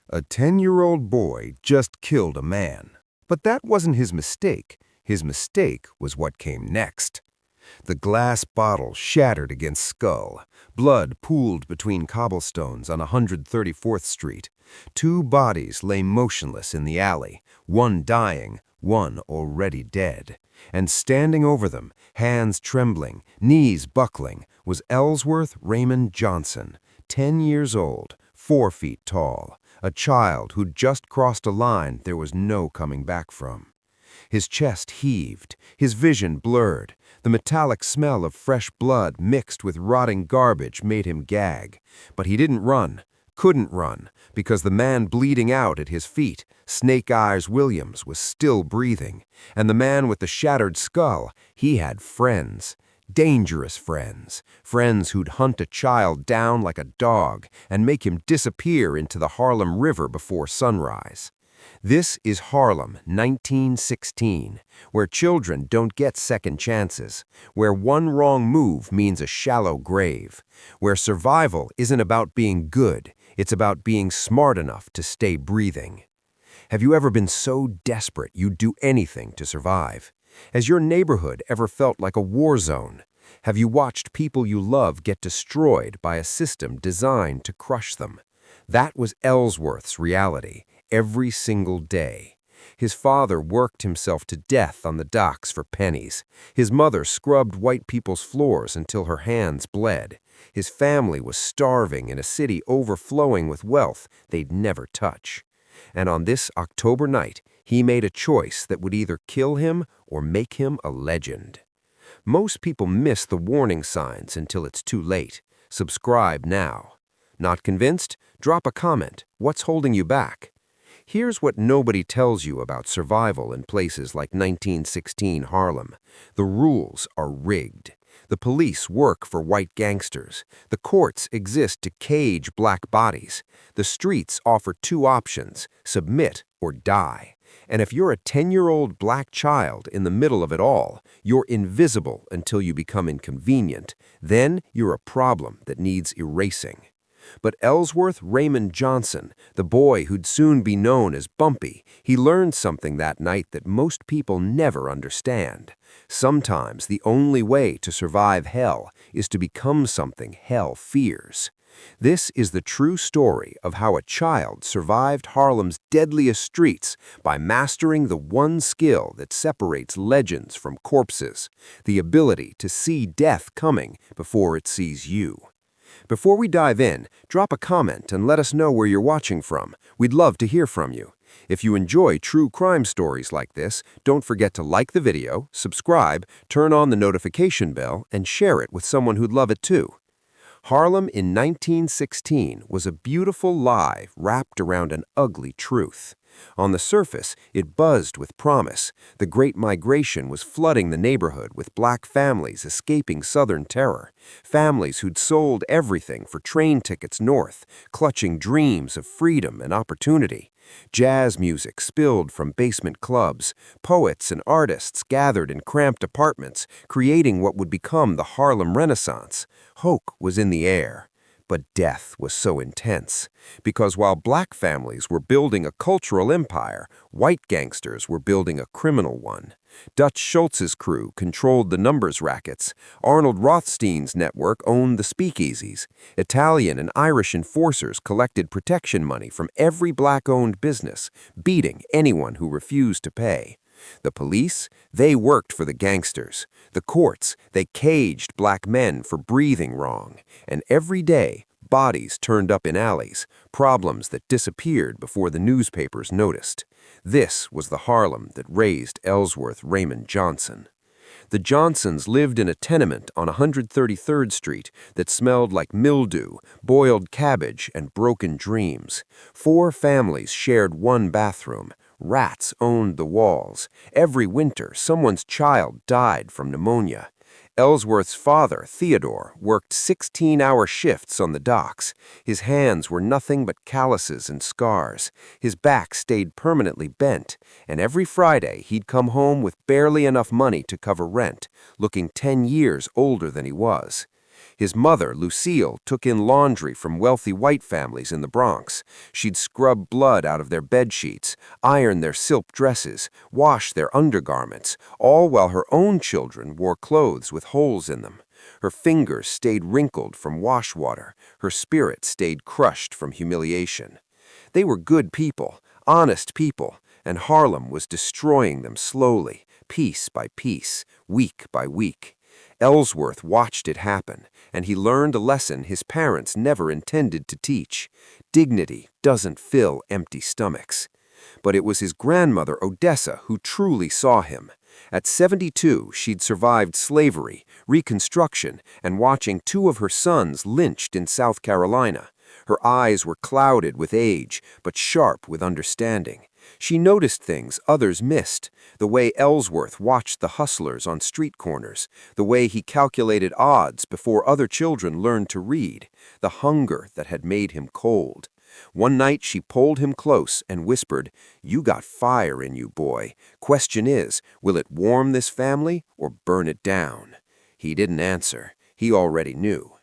A 10-year-old boy just killed a man. But that wasn't his mistake. His mistake was what came next. The glass bottle shattered against skull. Blood pooled between cobblestones on 134th Street. Two bodies lay motionless in the alley, one dying, one already dead. And standing over them, hands trembling, knees buckling, was Ellsworth Raymond Johnson, 10 years old, 4 feet tall, a child who'd just crossed a line there was no coming back from. His chest heaved, his vision blurred. The metallic smell of fresh blood mixed with rotting garbage made him gag. But he didn't run, couldn't run, because the man bleeding out at his feet, Snake Eyes Williams, was still breathing. And the man with the shattered skull, he had friends. Dangerous friends. Friends who'd hunt a child down like a dog and make him disappear into the Harlem River before sunrise. This is Harlem, 1916, where children don't get second chances, where one wrong move means a shallow grave, where survival isn't about being good, it's about being smart enough to stay breathing. Have you ever been so desperate you'd do anything to survive? Has your neighborhood ever felt like a war zone? Have you watched people you love get destroyed by a system designed to crush them? That was Ellsworth's reality, every single day. His father worked himself to death on the docks for pennies. His mother scrubbed white people's floors until her hands bled. His family was starving in a city overflowing with wealth they'd never touch. And on this October night, he made a choice that would either kill him or make him a legend. Most people miss the warning signs until it's too late. Subscribe now. Not convinced? Drop a comment. What's holding you back? Here's what nobody tells you about survival in places like 1916 Harlem. The rules are rigged. The police work for white gangsters. The courts exist to cage black bodies. The streets offer two options: submit or die. And if you're a 10-year-old black child in the middle of it all, you're invisible until you become inconvenient. Then you're a problem that needs erasing. But Ellsworth Raymond Johnson, the boy who'd soon be known as Bumpy, he learned something that night that most people never understand. Sometimes the only way to survive hell is to become something hell fears. This is the true story of how a child survived Harlem's deadliest streets by mastering the one skill that separates legends from corpses, the ability to see death coming before it sees you. Before we dive in, drop a comment and let us know where you're watching from. We'd love to hear from you. If you enjoy true crime stories like this, don't forget to like the video, subscribe, turn on the notification bell, and share it with someone who'd love it too. Harlem in 1916 was a beautiful lie wrapped around an ugly truth. On the surface, it buzzed with promise. The Great Migration was flooding the neighborhood with black families escaping Southern terror, families who'd sold everything for train tickets north, clutching dreams of freedom and opportunity. Jazz music spilled from basement clubs. Poets and artists gathered in cramped apartments, creating what would become the Harlem Renaissance. Hope was in the air. But death was so intense, because while black families were building a cultural empire, white gangsters were building a criminal one. Dutch Schultz's crew controlled the numbers rackets. Arnold Rothstein's network owned the speakeasies. Italian and Irish enforcers collected protection money from every black-owned business, beating anyone who refused to pay. The police, they worked for the gangsters. The courts, they caged black men for breathing wrong. And every day, bodies turned up in alleys, problems that disappeared before the newspapers noticed. This was the Harlem that raised Ellsworth Raymond Johnson. The Johnsons lived in a tenement on 133rd Street that smelled like mildew, boiled cabbage, and broken dreams. 4 families shared one bathroom. Rats owned the walls. Every winter, someone's child died from pneumonia. Ellsworth's father, Theodore, worked 16-hour shifts on the docks. His hands were nothing but calluses and scars. His back stayed permanently bent, and every Friday he'd come home with barely enough money to cover rent, looking 10 years older than he was. His mother, Lucille, took in laundry from wealthy white families in the Bronx. She'd scrub blood out of their bedsheets, iron their silk dresses, wash their undergarments, all while her own children wore clothes with holes in them. Her fingers stayed wrinkled from wash water. Her spirit stayed crushed from humiliation. They were good people, honest people, and Harlem was destroying them slowly, piece by piece, week by week. Ellsworth watched it happen, and he learned a lesson his parents never intended to teach. Dignity doesn't fill empty stomachs. But it was his grandmother, Odessa, who truly saw him. At 72, she'd survived slavery, Reconstruction, and watching two of her sons lynched in South Carolina. Her eyes were clouded with age, but sharp with understanding. She noticed things others missed, the way Ellsworth watched the hustlers on street corners, the way he calculated odds before other children learned to read, the hunger that had made him cold. One night she pulled him close and whispered, "You got fire in you, boy. Question is, will it warm this family or burn it down?" He didn't answer. He already knew.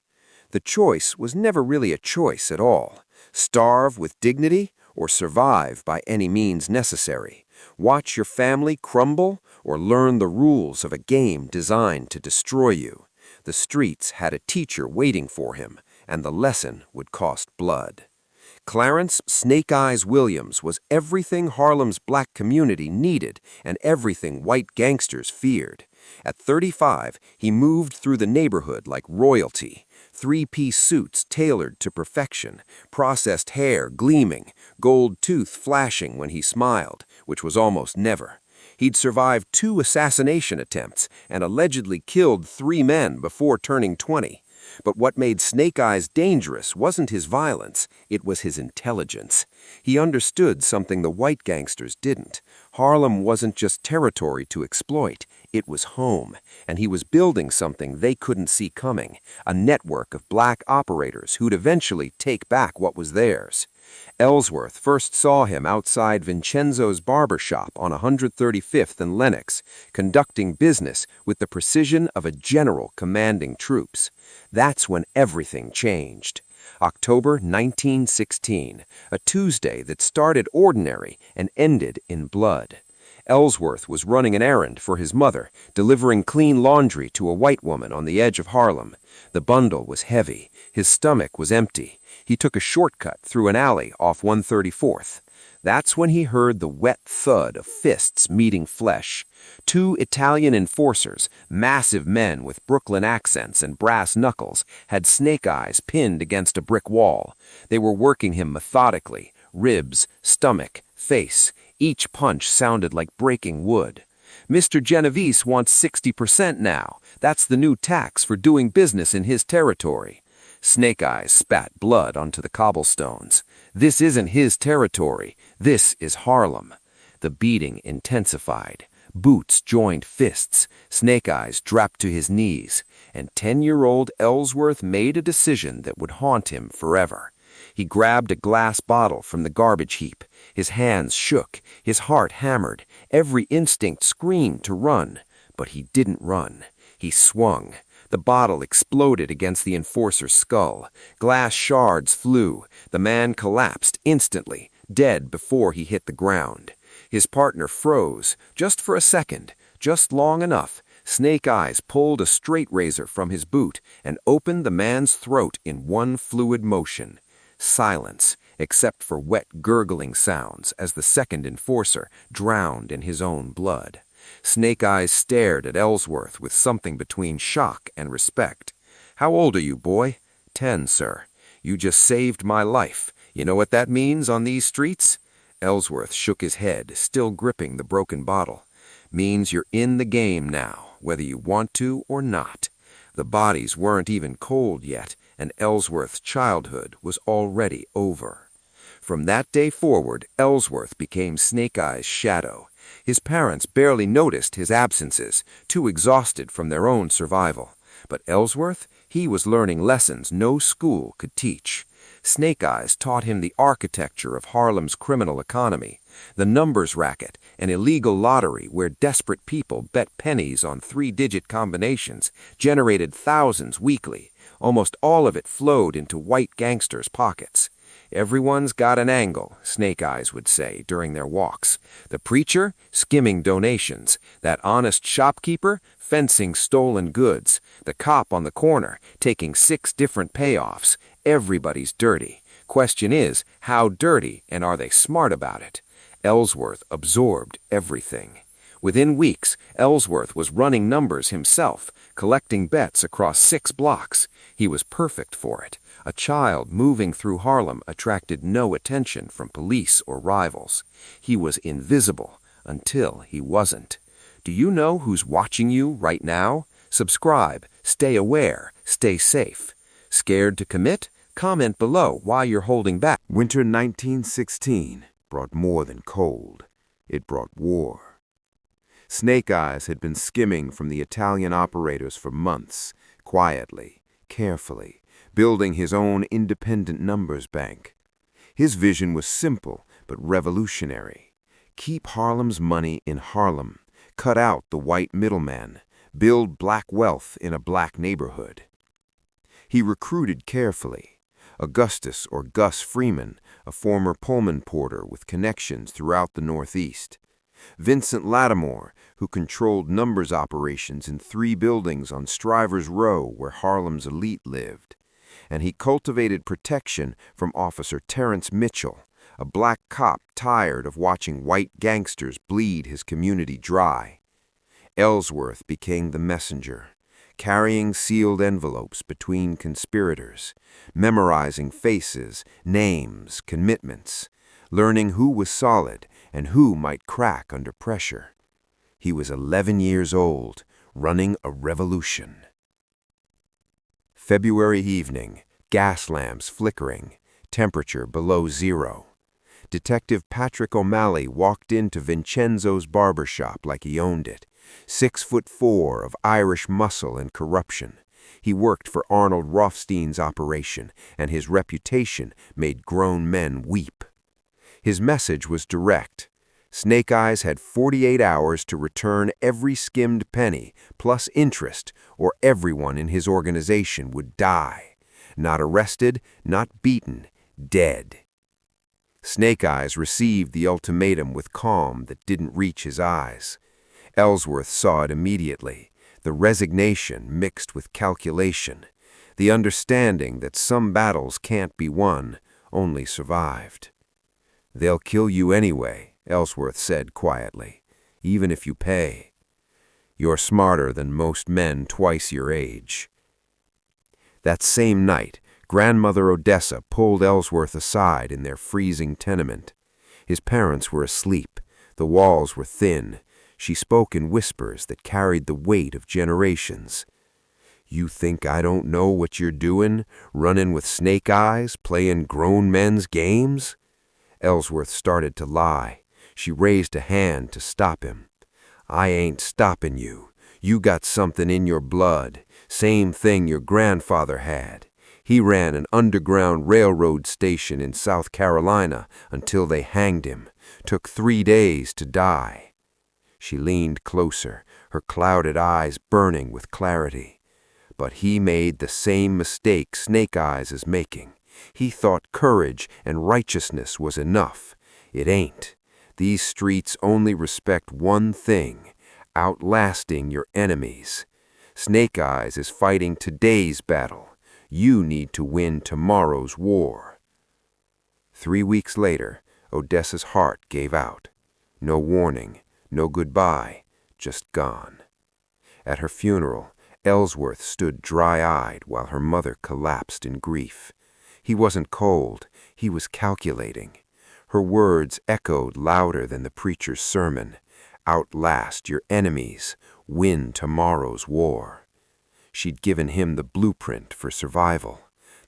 The choice was never really a choice at all. Starve with dignity or survive by any means necessary. Watch your family crumble or learn the rules of a game designed to destroy you. The streets had a teacher waiting for him, and the lesson would cost blood. Clarence Snake Eyes Williams was everything Harlem's black community needed and everything white gangsters feared. At 35, he moved through the neighborhood like royalty. Three-piece suits tailored to perfection, processed hair gleaming, gold tooth flashing when he smiled, which was almost never. He'd survived 2 assassination attempts and allegedly killed 3 men before turning 20. But what made Snake Eyes dangerous wasn't his violence, it was his intelligence. He understood something the white gangsters didn't. Harlem wasn't just territory to exploit, it was home, and he was building something they couldn't see coming, a network of black operators who'd eventually take back what was theirs. Ellsworth first saw him outside Vincenzo's barber shop on 135th and Lenox, conducting business with the precision of a general commanding troops. That's when everything changed. October 1916, a Tuesday that started ordinary and ended in blood. Ellsworth was running an errand for his mother, delivering clean laundry to a white woman on the edge of Harlem. The bundle was heavy. His stomach was empty. He took a shortcut through an alley off 134th. That's when he heard the wet thud of fists meeting flesh. 2 Italian enforcers, massive men with Brooklyn accents and brass knuckles, had Snake Eyes pinned against a brick wall. They were working him methodically, ribs, stomach, face. Each punch sounded like breaking wood. "Mr. Genovese wants 60% now. That's the new tax for doing business in his territory." Snake Eyes spat blood onto the cobblestones. This isn't his territory. This is Harlem. The beating intensified. Boots joined fists. Snake Eyes dropped to his knees. And 10-year-old Ellsworth made a decision that would haunt him forever. He grabbed a glass bottle from the garbage heap. His hands shook. His heart hammered. Every instinct screamed to run. But he didn't run. He swung. The bottle exploded against the enforcer's skull. Glass shards flew. The man collapsed instantly, dead before he hit the ground. His partner froze, just for a second, just long enough. Snake Eyes pulled a straight razor from his boot and opened the man's throat in one fluid motion. Silence, except for wet gurgling sounds as the second enforcer drowned in his own blood. Snake Eyes stared at Ellsworth with something between shock and respect. "How old are you, boy?" "10, sir." "You just saved my life. You know what that means on these streets?" Ellsworth shook his head, still gripping the broken bottle. "Means you're in the game now, whether you want to or not." The bodies weren't even cold yet, and Ellsworth's childhood was already over. From that day forward, Ellsworth became Snake Eyes' shadow. His parents barely noticed his absences, too exhausted from their own survival. But Ellsworth, he was learning lessons no school could teach. Snake Eyes taught him the architecture of Harlem's criminal economy, the numbers racket, an illegal lottery where desperate people bet pennies on 3-digit combinations, generated thousands weekly. Almost all of it flowed into white gangsters' pockets. Everyone's got an angle, Snake Eyes would say during their walks. The preacher, skimming donations. That honest shopkeeper, fencing stolen goods. The cop on the corner, taking 6 different payoffs. Everybody's dirty. Question is, how dirty, and are they smart about it? Ellsworth absorbed everything. Within weeks, Ellsworth was running numbers himself, collecting bets across 6 blocks. He was perfect for it. A child moving through Harlem attracted no attention from police or rivals. He was invisible until he wasn't. Do you know who's watching you right now? Subscribe, stay aware, stay safe. Scared to commit? Comment below why you're holding back. Winter 1916 brought more than cold. It brought war. Snake Eyes had been skimming from the Italian operators for months, quietly, carefully, building his own independent numbers bank. His vision was simple but revolutionary. Keep Harlem's money in Harlem, cut out the white middleman, build black wealth in a black neighborhood. He recruited carefully. Augustus or Gus Freeman, a former Pullman porter with connections throughout the Northeast. Vincent Lattimore, who controlled numbers operations in 3 buildings on Strivers Row where Harlem's elite lived. And he cultivated protection from Officer Terrence Mitchell, a black cop tired of watching white gangsters bleed his community dry. Ellsworth became the messenger, carrying sealed envelopes between conspirators, memorizing faces, names, commitments, learning who was solid and who might crack under pressure. He was 11 years old, running a revolution. February evening, gas lamps flickering, temperature below 0. Detective Patrick O'Malley walked into Vincenzo's barber shop like he owned it, 6'4" of Irish muscle and corruption. He worked for Arnold Rothstein's operation, and his reputation made grown men weep. His message was direct. Snake Eyes had 48 hours to return every skimmed penny, plus interest, or everyone in his organization would die. Not arrested, not beaten, dead. Snake Eyes received the ultimatum with calm that didn't reach his eyes. Ellsworth saw it immediately, the resignation mixed with calculation, the understanding that some battles can't be won, only survived. "They'll kill you anyway," Ellsworth said quietly, "even if you pay. You're smarter than most men twice your age." That same night, Grandmother Odessa pulled Ellsworth aside in their freezing tenement. His parents were asleep. The walls were thin. She spoke in whispers that carried the weight of generations. "You think I don't know what you're doing, running with Snake Eyes, playing grown men's games?" Ellsworth started to lie. She raised a hand to stop him. "I ain't stopping you. You got something in your blood, same thing your grandfather had. He ran an underground railroad station in South Carolina until they hanged him. Took 3 days to die." She leaned closer, her clouded eyes burning with clarity. "But he made the same mistake Snake Eyes is making. He thought courage and righteousness was enough. It ain't. These streets only respect one thing, outlasting your enemies. Snake Eyes is fighting today's battle. You need to win tomorrow's war." 3 weeks later, Odessa's heart gave out. No warning, no goodbye, just gone. At her funeral, Ellsworth stood dry-eyed while her mother collapsed in grief. He wasn't cold, he was calculating. Her words echoed louder than the preacher's sermon. Outlast your enemies, win tomorrow's war. She'd given him the blueprint for survival,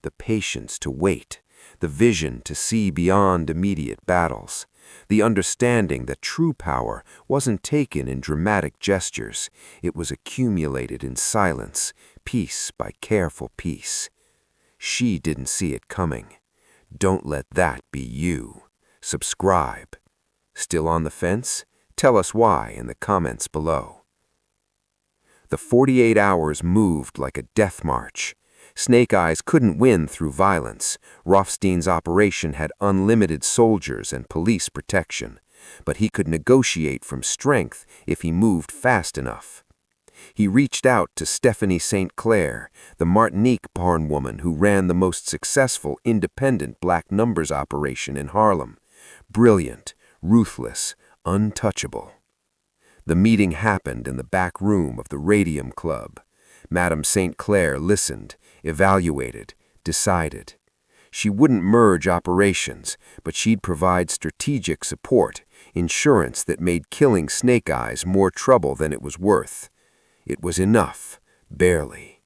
the patience to wait, the vision to see beyond immediate battles, the understanding that true power wasn't taken in dramatic gestures, it was accumulated in silence, piece by careful piece. She didn't see it coming. Don't let that be you. Subscribe. Still on the fence? Tell us why in the comments below. The 48 hours moved like a death march. Snake Eyes couldn't win through violence. Rothstein's operation had unlimited soldiers and police protection, but he could negotiate from strength if he moved fast enough. He reached out to Stephanie St. Clair, the Martinique barnwoman who ran the most successful independent black numbers operation in Harlem. Brilliant, ruthless, untouchable. The meeting happened in the back room of the Radium Club. Madame St. Clair listened, evaluated, decided. She wouldn't merge operations, but she'd provide strategic support, insurance that made killing Snake Eyes more trouble than it was worth. It was enough, barely.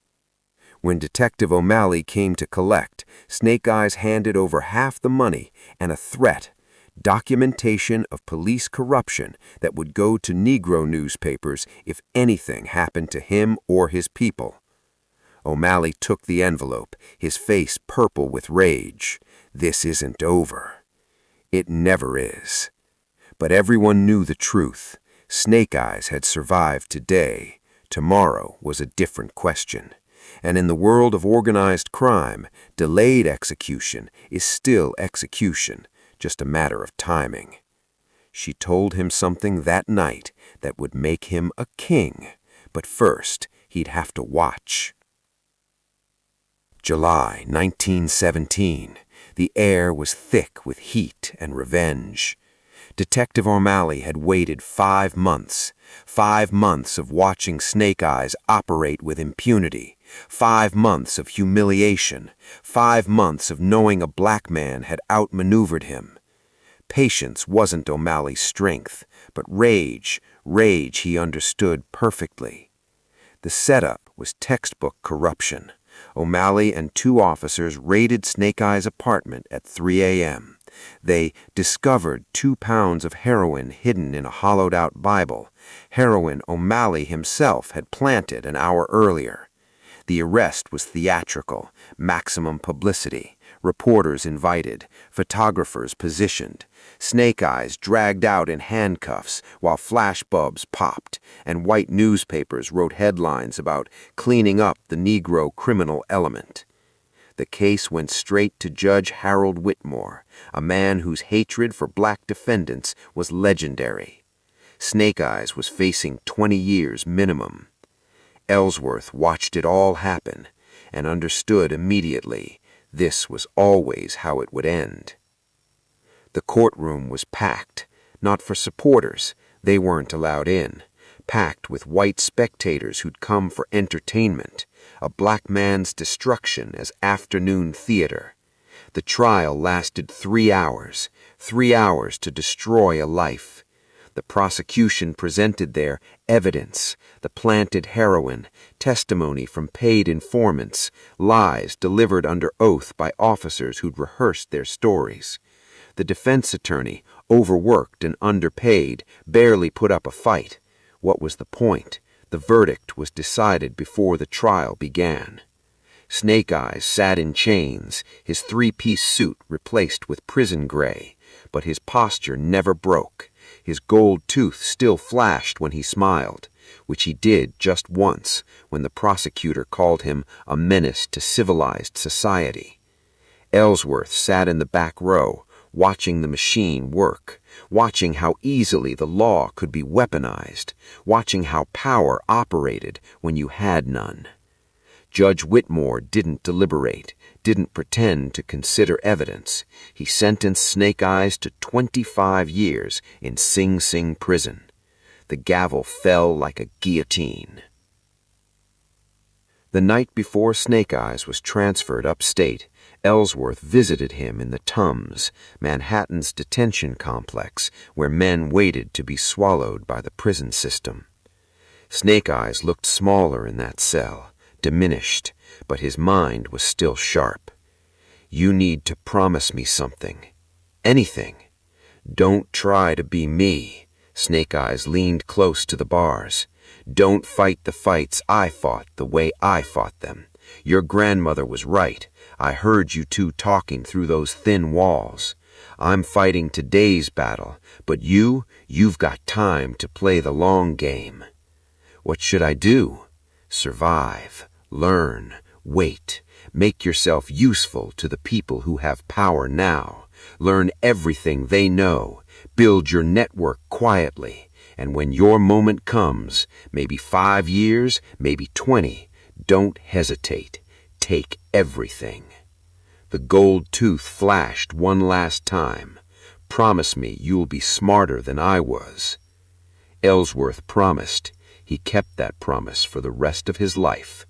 When Detective O'Malley came to collect, Snake Eyes handed over half the money and a threat: documentation of police corruption that would go to Negro newspapers if anything happened to him or his people. O'Malley took the envelope, his face purple with rage. This isn't over. It never is. But everyone knew the truth. Snake Eyes had survived today. Tomorrow was a different question. And in the world of organized crime, delayed execution is still execution, just a matter of timing. She told him something that night that would make him a king, but first he'd have to watch. July 1917. The air was thick with heat and revenge. Detective O'Malley had waited 5 months. 5 months of watching Snake Eyes operate with impunity. 5 months of humiliation. 5 months of knowing a black man had outmaneuvered him. Patience wasn't O'Malley's strength, but rage he understood perfectly. The setup was textbook corruption. O'Malley and 2 officers raided Snake Eyes' apartment at 3 a.m. They discovered 2 pounds of heroin hidden in a hollowed-out Bible, heroin O'Malley himself had planted an hour earlier. The arrest was theatrical, maximum publicity, reporters invited, photographers positioned, Snake Eyes dragged out in handcuffs while flashbulbs popped, and white newspapers wrote headlines about cleaning up the Negro criminal element. The case went straight to Judge Harold Whitmore, a man whose hatred for black defendants was legendary. Snake Eyes was facing 20 years minimum. Ellsworth watched it all happen and understood immediately this was always how it would end. The courtroom was packed, not for supporters, they weren't allowed in, packed with white spectators who'd come for entertainment, a black man's destruction as afternoon theater. The trial lasted 3 hours, 3 hours to destroy a life. The prosecution presented their evidence, the planted heroin, testimony from paid informants, lies delivered under oath by officers who'd rehearsed their stories. The defense attorney, overworked and underpaid, barely put up a fight. What was the point? The verdict was decided before the trial began. Snake Eyes sat in chains, his 3-piece suit replaced with prison gray, but his posture never broke. His gold tooth still flashed when he smiled, which he did just once when the prosecutor called him a menace to civilized society. Ellsworth sat in the back row, watching the machine work, watching how easily the law could be weaponized, watching how power operated when you had none. Judge Whitmore didn't deliberate, didn't pretend to consider evidence. He sentenced Snake Eyes to 25 years in Sing Sing prison. The gavel fell like a guillotine. The night before Snake Eyes was transferred upstate, Ellsworth visited him in the Tums, Manhattan's detention complex, where men waited to be swallowed by the prison system. Snake Eyes looked smaller in that cell, diminished, but his mind was still sharp. You need to promise me something. Anything. Don't try to be me. Snake Eyes leaned close to the bars. Don't fight the fights I fought the way I fought them. Your grandmother was right. I heard you two talking through those thin walls. I'm fighting today's battle, but you've got time to play the long game. What should I do? Survive, learn, wait, Make yourself useful to the people who have power now. Learn everything they know. Build your network quietly. And when your moment comes, maybe 5 years, maybe 20, don't hesitate. Take everything. The gold tooth flashed one last time. Promise me you'll be smarter than I was. Ellsworth promised. He kept that promise for the rest of his life.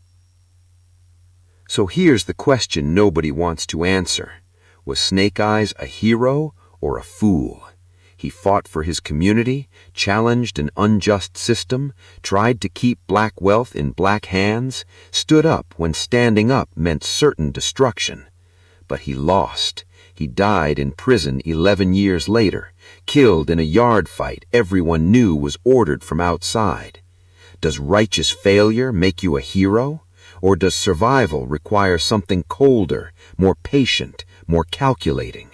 So here's the question nobody wants to answer. Was Snake Eyes a hero or a fool? He fought for his community, challenged an unjust system, tried to keep black wealth in black hands, stood up when standing up meant certain destruction. But he lost. He died in prison 11 years later, killed in a yard fight everyone knew was ordered from outside. Does righteous failure make you a hero? Or does survival require something colder, more patient, more calculating?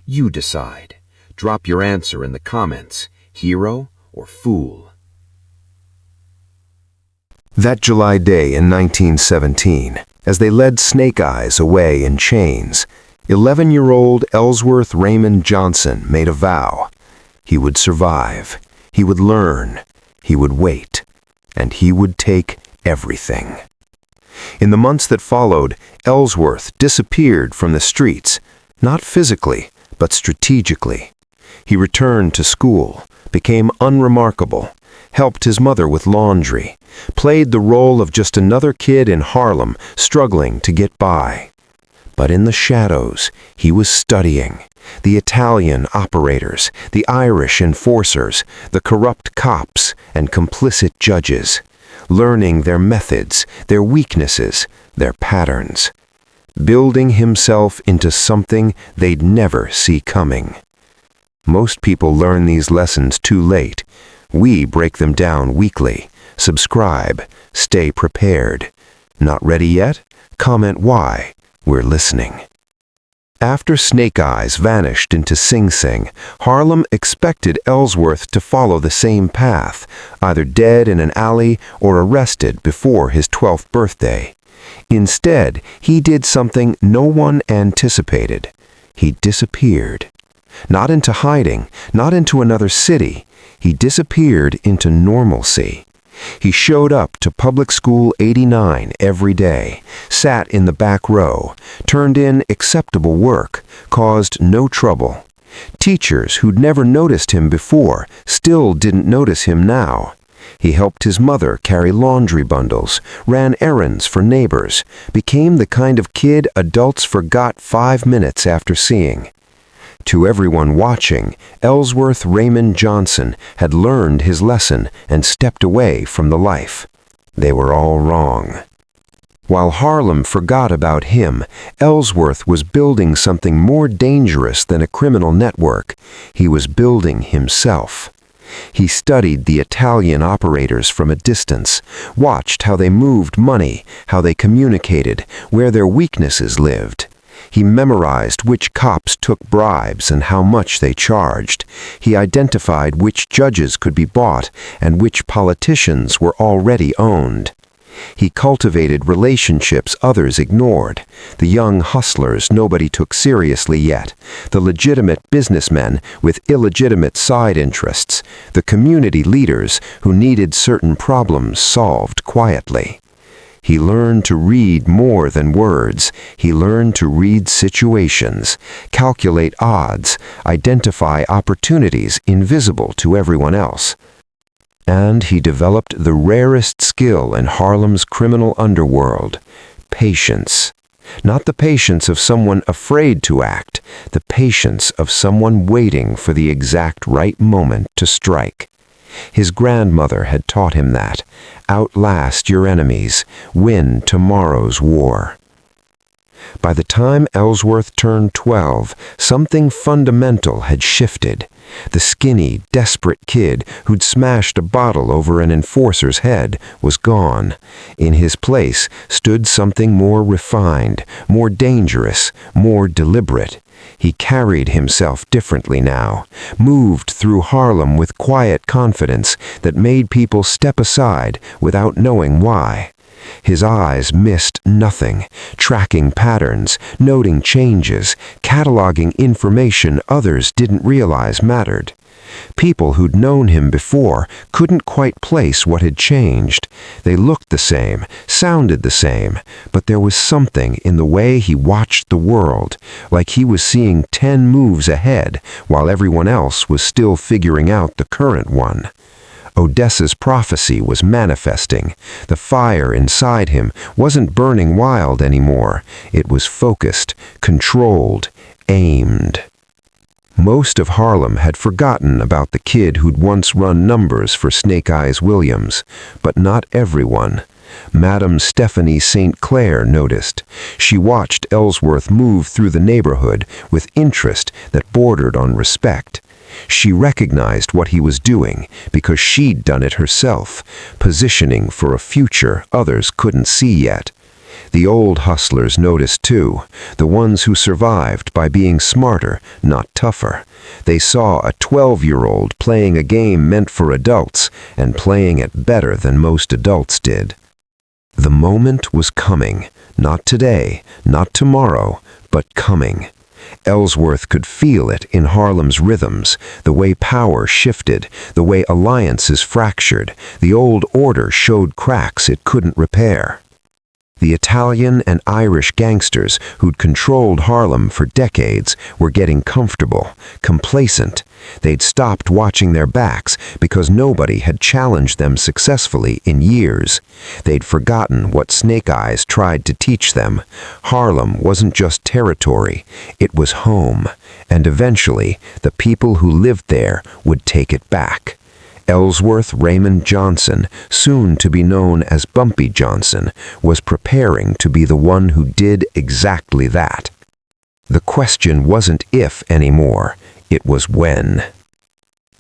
You decide. Drop your answer in the comments. Hero or fool? That July day in 1917, as they led Snake Eyes away in chains, 11-year-old Ellsworth Raymond Johnson made a vow. He would survive, he would learn, he would wait, and he would take everything. In the months that followed, Ellsworth disappeared from the streets, not physically, but strategically. He returned to school, became unremarkable, helped his mother with laundry, played the role of just another kid in Harlem struggling to get by. But in the shadows, he was studying the Italian operators, the Irish enforcers, the corrupt cops and complicit judges, learning their methods, their weaknesses, their patterns, building himself into something they'd never see coming. Most people learn these lessons too late. We break them down weekly. Subscribe. Stay prepared. Not ready yet? Comment why. We're listening. After Snake Eyes vanished into Sing Sing, Harlem expected Ellsworth to follow the same path, either dead in an alley or arrested before his 12th birthday. Instead, he did something no one anticipated. He disappeared. Not into hiding, not into another city. He disappeared into normalcy. He showed up to Public School 89 every day, sat in the back row, turned in acceptable work, caused no trouble. Teachers who'd never noticed him before still didn't notice him now. He helped his mother carry laundry bundles, ran errands for neighbors, became the kind of kid adults forgot 5 minutes after seeing. To everyone watching, Ellsworth Raymond Johnson had learned his lesson and stepped away from the life. They were all wrong. While Harlem forgot about him, Ellsworth was building something more dangerous than a criminal network. He was building himself. He studied the Italian operators from a distance, watched how they moved money, how they communicated, where their weaknesses lived. He memorized which cops took bribes and how much they charged. He identified which judges could be bought and which politicians were already owned. He cultivated relationships others ignored, the young hustlers nobody took seriously yet, the legitimate businessmen with illegitimate side interests, the community leaders who needed certain problems solved quietly. He learned to read more than words. He learned to read situations, calculate odds, identify opportunities invisible to everyone else. And he developed the rarest skill in Harlem's criminal underworld, patience. Not the patience of someone afraid to act, the patience of someone waiting for the exact right moment to strike. His grandmother had taught him that. Outlast your enemies, win tomorrow's war. By the time Ellsworth turned 12, something fundamental had shifted. The skinny, desperate kid who'd smashed a bottle over an enforcer's head was gone. In his place stood something more refined, more dangerous, more deliberate. He carried himself differently now, moved through Harlem with quiet confidence that made people step aside without knowing why. His eyes missed nothing, tracking patterns, noting changes, cataloging information others didn't realize mattered. People who'd known him before couldn't quite place what had changed. They looked the same, sounded the same, but there was something in the way he watched the world, like he was seeing 10 moves ahead while everyone else was still figuring out the current one. Odessa's prophecy was manifesting. The fire inside him wasn't burning wild anymore. It was focused, controlled, aimed. Most of Harlem had forgotten about the kid who'd once run numbers for Snake Eyes Williams, but not everyone. Madame Stephanie St. Clair noticed. She watched Ellsworth move through the neighborhood with interest that bordered on respect. She recognized what he was doing because she'd done it herself, positioning for a future others couldn't see yet. The old hustlers noticed too, the ones who survived by being smarter, not tougher. They saw a 12-year-old playing a game meant for adults and playing it better than most adults did. The moment was coming, not today, not tomorrow, but coming. Ellsworth could feel it in Harlem's rhythms, the way power shifted, the way alliances fractured, the old order showed cracks it couldn't repair. The Italian and Irish gangsters who'd controlled Harlem for decades were getting comfortable, complacent. They'd stopped watching their backs because nobody had challenged them successfully in years. They'd forgotten what Snake Eyes tried to teach them. Harlem wasn't just territory, it was home, and eventually the people who lived there would take it back. Ellsworth Raymond Johnson, soon to be known as Bumpy Johnson, was preparing to be the one who did exactly that. The question wasn't if anymore, it was when.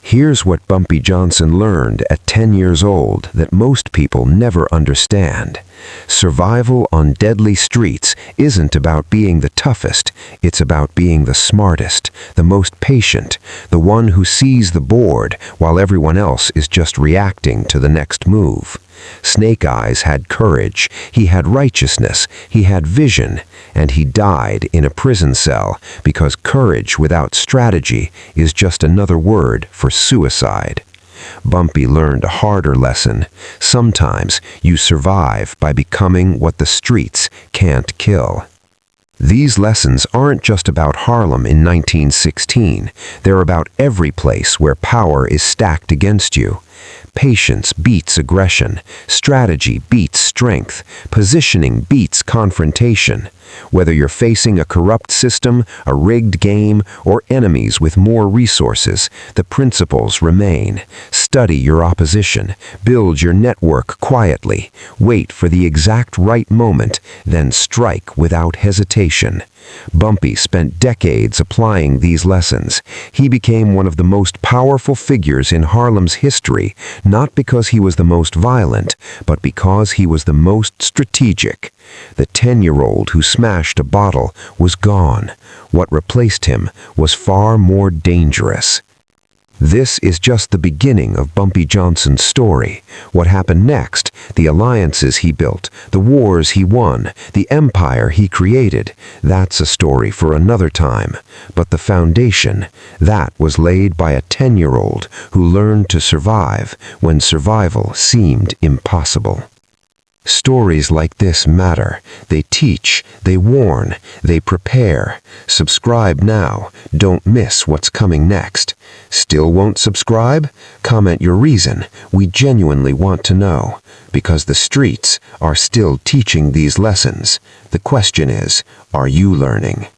Here's what Bumpy Johnson learned at 10 years old that most people never understand. Survival on deadly streets isn't about being the toughest, it's about being the smartest, the most patient, the one who sees the board while everyone else is just reacting to the next move. Snake Eyes had courage, he had righteousness, he had vision, and he died in a prison cell because courage without strategy is just another word for suicide. Bumpy learned a harder lesson. Sometimes you survive by becoming what the streets can't kill. These lessons aren't just about Harlem in 1916. They're about every place where power is stacked against you. Patience beats aggression. Strategy beats strength. Positioning beats confrontation. Whether you're facing a corrupt system, a rigged game, or enemies with more resources, the principles remain. Study your opposition. Build your network quietly. Wait for the exact right moment, then strike without hesitation. Bumpy spent decades applying these lessons. He became one of the most powerful figures in Harlem's history, not because he was the most violent, but because he was the most strategic. The 10-year-old who smashed a bottle was gone. What replaced him was far more dangerous. This is just the beginning of Bumpy Johnson's story. What happened next, the alliances he built, the wars he won, the empire he created, that's a story for another time. But the foundation, that was laid by a 10-year-old who learned to survive when survival seemed impossible. Stories like this matter. They teach, they warn, they prepare. Subscribe now. Don't miss what's coming next. Still won't subscribe? Comment your reason. We genuinely want to know. Because the streets are still teaching these lessons. The question is, are you learning?